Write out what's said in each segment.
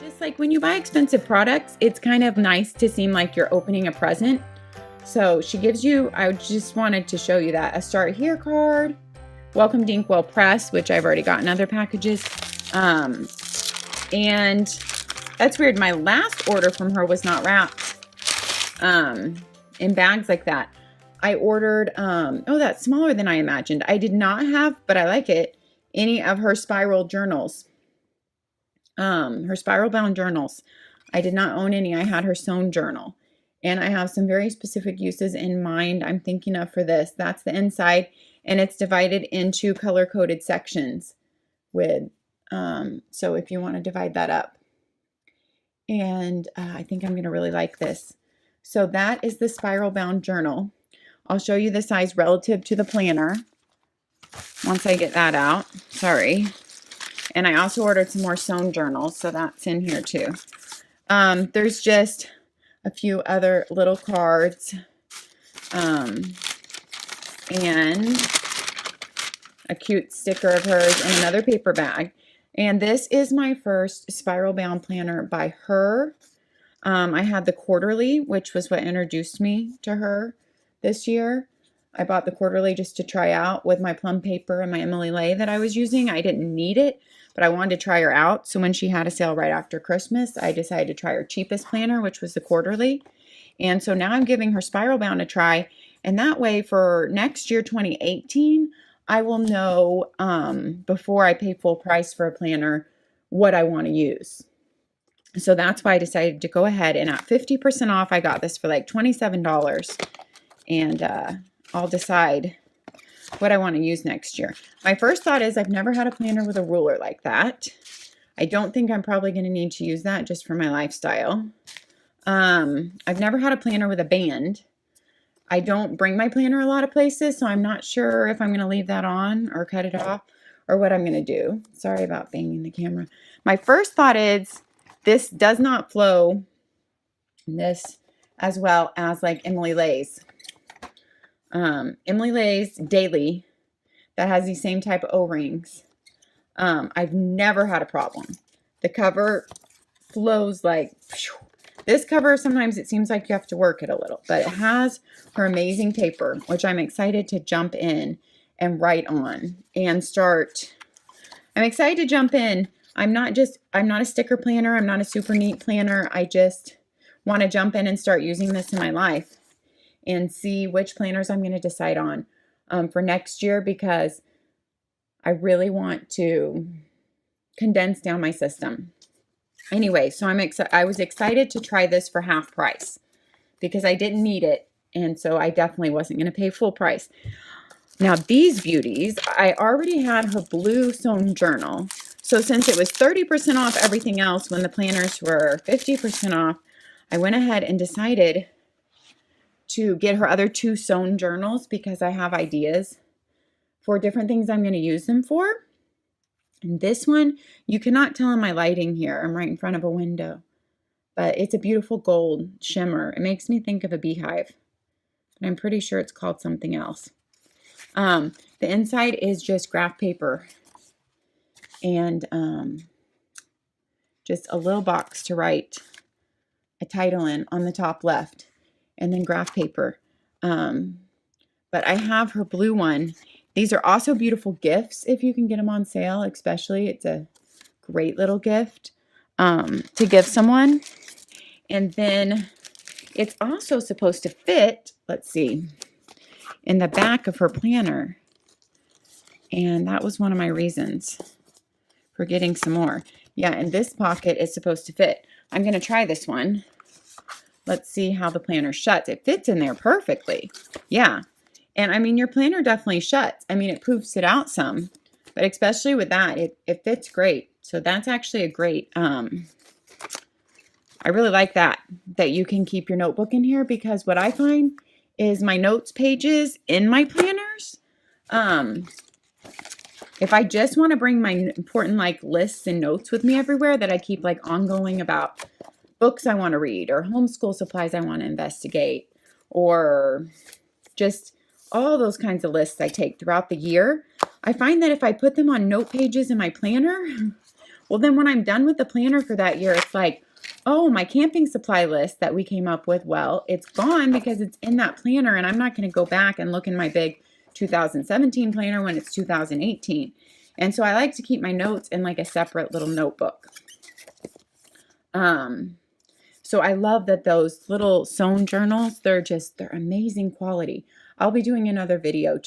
Just like when you buy expensive products, it's kind of nice to seem like you're opening a present. So she gives you, I just wanted to show you that, a Start Here card, welcome to InkWELL Press, which I've already gotten other packages. And that's weird. My last order from her was not wrapped in bags like that. I ordered, oh, that's smaller than I imagined. I did not have, but I like it, any of her spiral journals. Her spiral bound journals. I did not own any. I had her sewn journal. And I have some very specific uses in mind I'm thinking of for this. That's the inside. And it's divided into color-coded sections with, so if you want to divide that up. And I think I'm going to really like this. So that is the spiral bound journal. I'll show you the size relative to the planner once I get that out. Sorry. And I also ordered some more sewn journals, so that's in here too. There's just a few other little cards and a cute sticker of hers in another paper bag. And this is my first spiral bound planner by her. I had the quarterly, which was what introduced me to her this year. I bought the quarterly just to try out with my Plum Paper and my Emily Ley that I was using. I didn't need it, but I wanted to try her out. So when she had a sale right after Christmas, I decided to try her cheapest planner, which was the quarterly. And so now I'm giving her spiral bound a try. And that way for next year, 2018, I will know before I pay full price for a planner what I want to use. So that's why I decided to go ahead, and at 50% off, I got this for like $27. And I'll decide what I want to use next year. My first thought is I've never had a planner with a ruler like that. I don't think I'm probably going to need to use that just for my lifestyle. I've never had a planner with a band. I don't bring my planner a lot of places, so I'm not sure if I'm going to leave that on or cut it off or what I'm going to do. Sorry about banging the camera. My first thought is this does not flow this as well as like Emily Ley's. Emily Ley's Daily that has these same type of O-rings. I've never had a problem. The cover flows like, phew. This cover, sometimes it seems like you have to work it a little, but it has her amazing paper, which I'm excited to jump in and write on and start. I'm excited to jump in. I'm not a sticker planner. I'm not a super neat planner. I just want to jump in and start using this in my life and see which planners I'm going to decide on for next year, because I really want to condense down my system. Anyway, so I was excited to try this for half price because I didn't need it, and so I definitely wasn't going to pay full price. Now these beauties, I already had her blue sewn journal. So since it was 30% off everything else when the planners were 50% off, I went ahead and decided to get her other two sewn journals because I have ideas for different things I'm going to use them for. And this one, you cannot tell in my lighting here. I'm right in front of a window. But it's a beautiful gold shimmer. It makes me think of a beehive. But I'm pretty sure it's called something else. The inside is just graph paper. And just a little box to write a title in on the top left. And then graph paper. But I have her blue one. These are also beautiful gifts if you can get them on sale, especially. It's a great little gift to give someone. And then it's also supposed to fit, let's see, in the back of her planner. And that was one of my reasons for getting some more. Yeah, and this pocket is supposed to fit. I'm going to try this one. Let's see how the planner shuts. It fits in there perfectly. Yeah. And I mean, your planner definitely shuts. I mean, it poofs it out some, but especially with that, it fits great. So that's actually a great, I really like that you can keep your notebook in here, because what I find is my notes pages in my planners, if I just want to bring my important like lists and notes with me everywhere that I keep like ongoing about books I want to read or homeschool supplies I want to investigate, or just all those kinds of lists I take throughout the year, I find that if I put them on note pages in my planner, Well, then when I'm done with the planner for that year, it's like, oh, my camping supply list that we came up with, well, it's gone because it's in that planner, and I'm not going to go back and look in my big 2017 planner when it's 2018. And so I like to keep my notes in like a separate little notebook. So I love that those little sewn journals, they're amazing quality. I'll be doing another video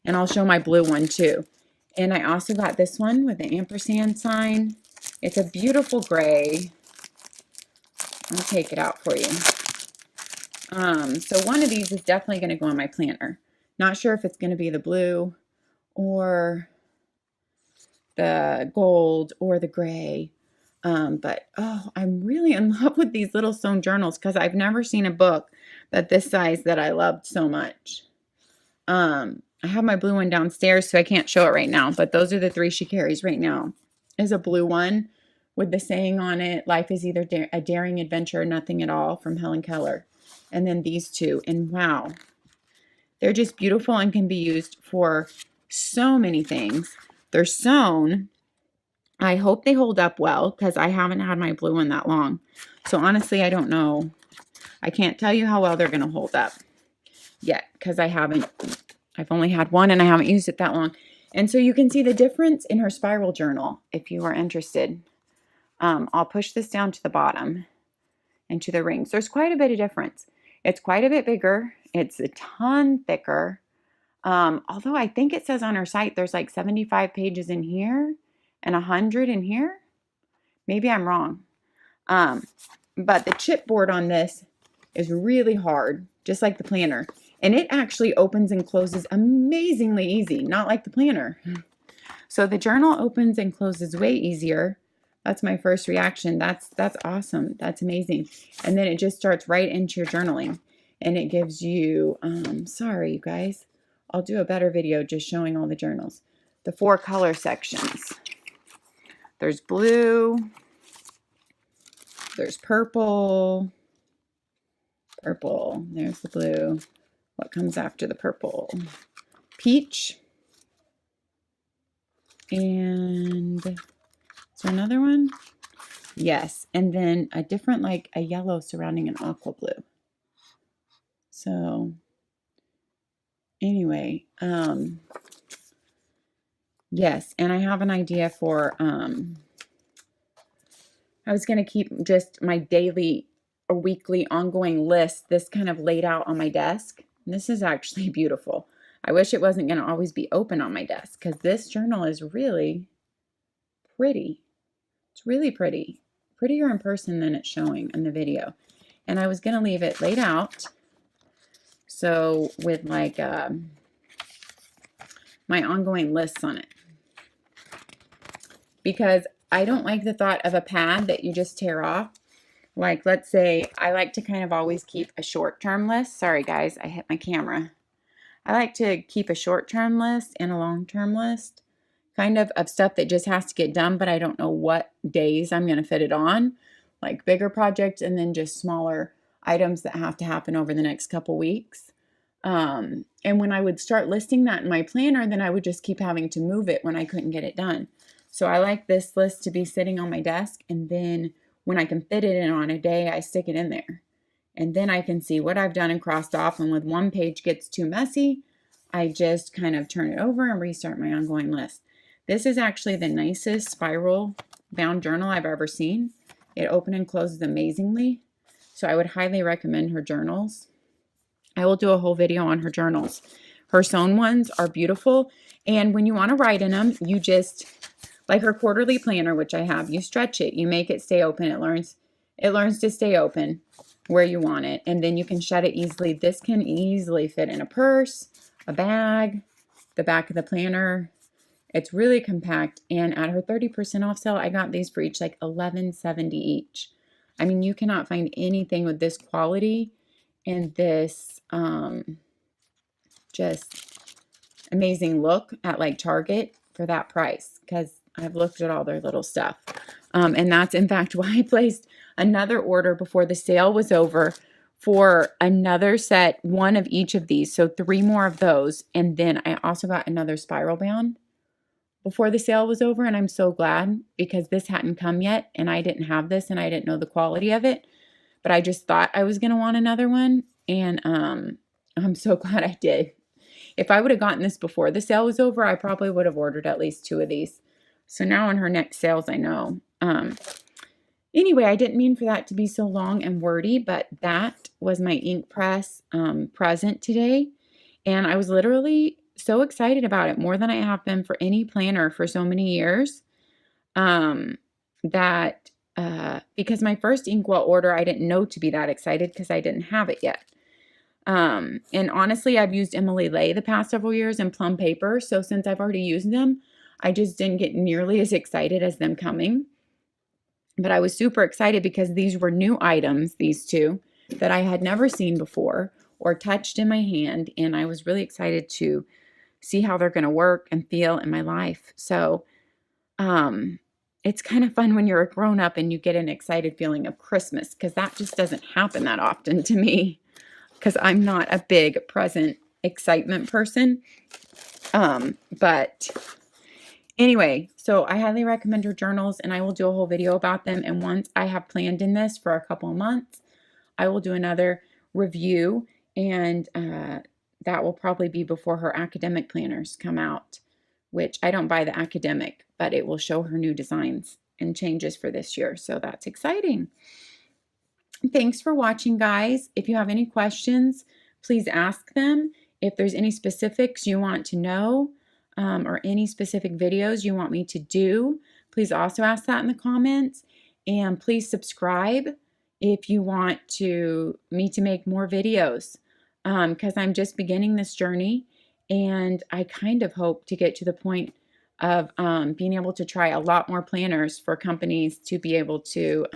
and I'll show my blue one too. And I also got this one with the ampersand sign. It's a beautiful gray. I'll take it out for you. So one of these is definitely going to go on my planner. Not sure if it's going to be the blue or the gold or the gray. But oh, I'm really in love with these little sewn journals because I've never seen a book this size that I loved so much. I have my blue one downstairs, so I can't show it right now, but those are the 3 she carries right now. Is a blue one with the saying on it, life is either a daring adventure or nothing at all, from Helen Keller. And then these 2, and wow, they're just beautiful and can be used for so many things. They're sewn. I hope they hold up well because I haven't had my blue one that long. So honestly, I don't know. I can't tell you how well they're going to hold up yet because I've only had one and I haven't used it that long. And so you can see the difference in her spiral journal if you are interested. I'll push this down to the bottom and to the rings. There's quite a bit of difference. It's quite a bit bigger. It's a ton thicker. Although I think it says on her site there's like 75 pages in here and 100 in here. Maybe I'm wrong. But the chipboard on this is really hard, just like the planner. And it actually opens and closes amazingly easy, not like the planner. So the journal opens and closes way easier. That's my first reaction. That's awesome. That's amazing. And then it just starts right into your journaling. And it gives you, sorry you guys, I'll do a better video just showing all the journals. The 4 color sections. There's blue, there's purple, there's the blue. What comes after the purple? Peach. And is there another one? Yes. And then a different, like a yellow surrounding an aqua blue. So anyway, yes. And I have an idea for, I was going to keep just my daily or weekly ongoing list, this kind of laid out on my desk. And this is actually beautiful. I wish it wasn't going to always be open on my desk because this journal is really pretty. It's really pretty. Prettier in person than it's showing in the video. And I was going to leave it laid out. So with like my ongoing lists on it. Because I don't like the thought of a pad that you just tear off. Like, let's say I like to kind of always keep a short-term list. Sorry, guys, I hit my camera. I like to keep a short-term list and a long-term list, kind of stuff that just has to get done, but I don't know what days I'm going to fit it on, like bigger projects and then just smaller items that have to happen over the next couple weeks. And when I would start listing that in my planner, then I would just keep having to move it when I couldn't get it done. So I like this list to be sitting on my desk, and then when I can fit it in on a day, I stick it in there. And then I can see what I've done and crossed off, and when one page gets too messy, I just kind of turn it over and restart my ongoing list. This is actually the nicest spiral bound journal I've ever seen. It opens and closes amazingly. So I would highly recommend her journals. I will do a whole video on her journals. Her sewn ones are beautiful. And when you want to write in them, you just, like her quarterly planner, which I have, you stretch it, you make it stay open. It learns to stay open where you want it. And then you can shut it easily. This can easily fit in a purse, a bag, the back of the planner. It's really compact. And at her 30% off sale, I got these for each like $11.70 each. I mean, you cannot find anything with this quality and this just amazing look at like Target for that price, because I've looked at all their little stuff. And that's in fact why I placed another order before the sale was over for another set, one of each of these. So 3 more of those. And then I also got another spiral bound before the sale was over, and I'm so glad because this hadn't come yet and I didn't have this and I didn't know the quality of it, but I just thought I was going to want another one, and I'm so glad I did. If I would have gotten this before the sale was over, I probably would have ordered at least 2 of these. So now on her next sales, I know. Anyway, I didn't mean for that to be so long and wordy, but that was my ink press present today. And I was literally so excited about it, more than I have been for any planner for so many years. Because my first InkWELL order, I didn't know to be that excited because I didn't have it yet. And honestly, I've used Emily Ley the past several years and Plum Paper. So since I've already used them, I just didn't get nearly as excited as them coming. But I was super excited because these were new items, these two, that I had never seen before or touched in my hand. And I was really excited to see how they're going to work and feel in my life. So it's kind of fun when you're a grown-up and you get an excited feeling of Christmas, because that just doesn't happen that often to me, because I'm not a big present excitement person. But anyway, so I highly recommend her journals, and I will do a whole video about them. And once I have planned in this for a couple of months, I will do another review, and that will probably be before her academic planners come out, which I don't buy the academic, but it will show her new designs and changes for this year. So that's exciting. Thanks for watching, guys. If you have any questions, please ask them. If there's any specifics you want to know, or any specific videos you want me to do, please also ask that in the comments. And please subscribe if you want me to make more videos, because I'm just beginning this journey, and I kind of hope to get to the point of being able to try a lot more planners for companies to be able to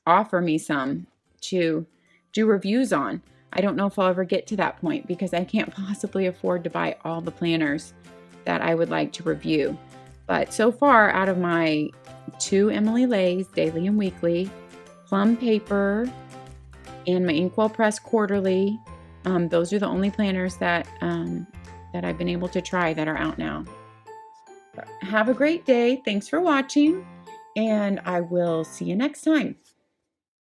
offer me some to do reviews on. I don't know if I'll ever get to that point because I can't possibly afford to buy all the planners that I would like to review. But so far, out of my 2 Emily Leys, daily and weekly, Plum Paper, and my InkWELL Press quarterly, those are the only planners that I've been able to try that are out now. Have a great day. Thanks for watching, and I will see you next time.